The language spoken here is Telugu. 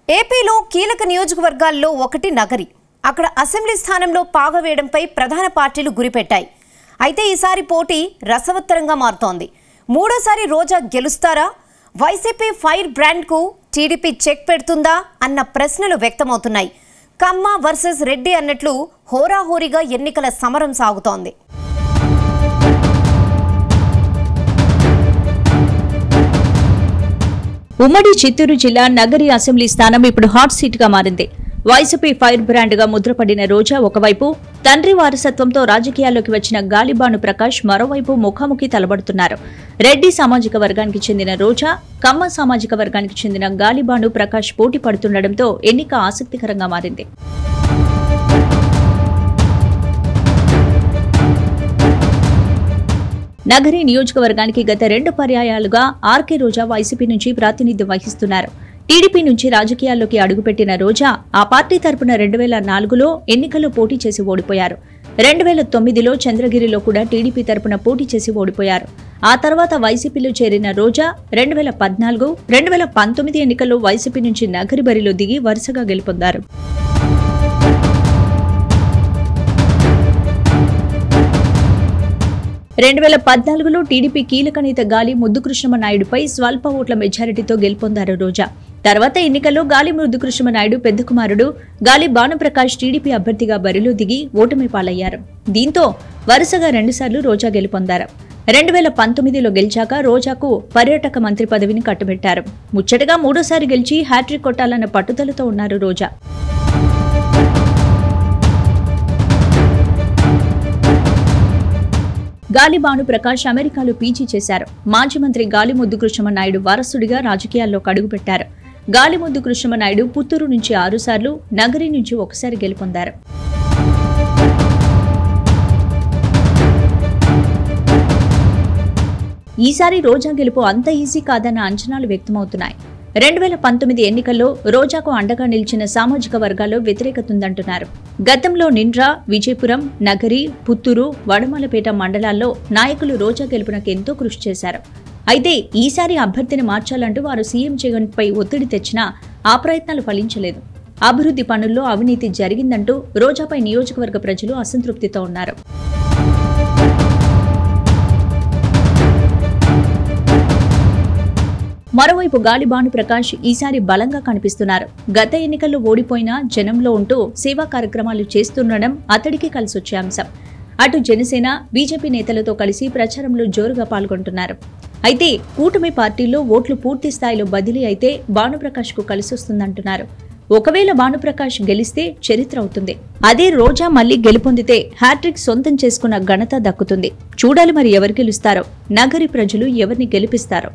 ఏపీలో కీలక నియోజకవర్గాల్లో ఒకటి నగరి. అక్కడ అసెంబ్లీ స్థానంలో పాగవేయడంపై ప్రధాన పార్టీలు గురిపెట్టాయి. అయితే ఈసారి పోటీ రసవత్తరంగా మారుతోంది. మూడోసారి రోజా గెలుస్తారా? వైసీపీ ఫైర్ బ్రాండ్కు టీడీపీ చెక్ పెడుతుందా అన్న ప్రశ్నలు వ్యక్తమవుతున్నాయి. కమ్మ వర్సెస్ రెడ్డి అన్నట్లు హోరాహోరీగా ఎన్నికల సమరం సాగుతోంది. ఉమ్మడి చిత్తూరు జిల్లా నగరి అసెంబ్లీ స్థానం ఇప్పుడు హాట్ సీట్ గా మారింది. వైసీపీ ఫైర్ బ్రాండ్ గా ముద్రపడిన రోజా ఒకవైపు, తండ్రి వారసత్వంతో రాజకీయాల్లోకి వచ్చిన గాలిబాను ప్రకాష్ మరోవైపు ముఖాముఖి తలబడుతున్నారు. రెడ్డి సామాజిక వర్గానికి చెందిన రోజా, కమ్మ సామాజిక వర్గానికి చెందిన గాలిబాను ప్రకాష్ పోటీ పడుతుండటంతో ఎన్నిక ఆసక్తికరంగా మారింది. నగరి నియోజకవర్గానికి గత 2 పర్యాయాలుగా ఆర్కే రోజా వైసీపీ నుంచి ప్రాతినిధ్యం వహిస్తున్నారు. టీడీపీ నుంచి రాజకీయాల్లోకి అడుగుపెట్టిన రోజా ఆ పార్టీ తరపున 2004లో ఎన్నికల్లో పోటీ చేసి ఓడిపోయారు. 2009లో చంద్రగిరిలో కూడా టీడీపీ తరపున పోటీ చేసి ఓడిపోయారు. ఆ తర్వాత వైసీపీలో చేరిన రోజా 2014, 2019 ఎన్నికల్లో వైసీపీ నుంచి నగరి బరిలో దిగి వరుసగా గెలుపొందారు. 2014లో టీడీపీ కీలక నేత గాలి ముద్దుకృష్ణమనాయుడుపై స్వల్ప ఓట్ల మెజారిటీతో గెలుపొందారు రోజా. తర్వాత ఎన్నికల్లో గాలి ముద్దుకృష్ణమనాయుడు పెద్ద కుమారుడు గాలి భానుప్రకాష్ టీడీపీ అభ్యర్థిగా బరిలో దిగి ఓటమి పాలయ్యారు. దీంతో వరుసగా 2 సార్లు రోజా గెలుపొందారు. 2019లో గెలిచాక రోజాకు పర్యాటక మంత్రి పదవిని కట్టబెట్టారు. ముచ్చటగా 3సారి గెలిచి హ్యాట్రిక్ కొట్టాలన్న పట్టుదలతో ఉన్నారు రోజా. గాలి భానుప్రకాష్ అమెరికాలో పీజీ చేశారు. మాజీ మంత్రి గాలి ముద్దుకృష్ణమనాయుడు వారసుడిగా రాజకీయాల్లోకి అడుగుపెట్టారు. గాలి ముద్దుకృష్ణమనాయుడు పుత్తూరు నుంచి 6 సార్లు, నగరి నుంచి 1 సారి గెలుపొందారు. ఈసారి రోజా గెలుపు అంత ఈజీ కాదన్న అంచనాలు వ్యక్తమవుతున్నాయి. 2019 ఎన్నికల్లో రోజాకు అండగా నిలిచిన సామాజిక వర్గాల్లో వ్యతిరేకత ఉందంటున్నారు. గతంలో నిండ్రా, విజయపురం, నగరి, పుత్తూరు, వడమలపేట మండలాల్లో నాయకులు రోజా గెలుపునకు ఎంతో కృషి చేశారు. అయితే ఈసారి అభ్యర్థిని మార్చాలంటూ వారు సీఎం జగన్పై ఒత్తిడి తెచ్చినా ఆ ప్రయత్నాలు ఫలించలేదు. అభివృద్ధి పనుల్లో అవినీతి జరిగిందంటూ రోజాపై నియోజకవర్గ ప్రజలు అసంతృప్తితో ఉన్నారు. మరోవైపు గాలి భానుప్రకాష్ ఈసారి బలంగా కనిపిస్తున్నారు. గత ఎన్నికల్లో ఓడిపోయినా జనంలో ఉంటూ సేవా కార్యక్రమాలు చేస్తుండడం అతడికి కలిసొచ్చే అంశం. అటు జనసేన, బీజేపీ నేతలతో కలిసి ప్రచారంలో జోరుగా పాల్గొంటున్నారు. అయితే కూటమి పార్టీల్లో ఓట్లు పూర్తి స్థాయిలో బదిలీ అయితే భానుప్రకాష్ కు కలిసొస్తుందంటున్నారు. ఒకవేళ భానుప్రకాష్ గెలిస్తే చరిత్ర అవుతుంది. అదే రోజా మళ్లీ గెలుపొందితే హ్యాట్రిక్ సొంతం చేసుకున్న ఘనత దక్కుతుంది. చూడాలి మరి ఎవరు గెలుస్తారో, నగరి ప్రజలు ఎవరిని గెలిపిస్తారో.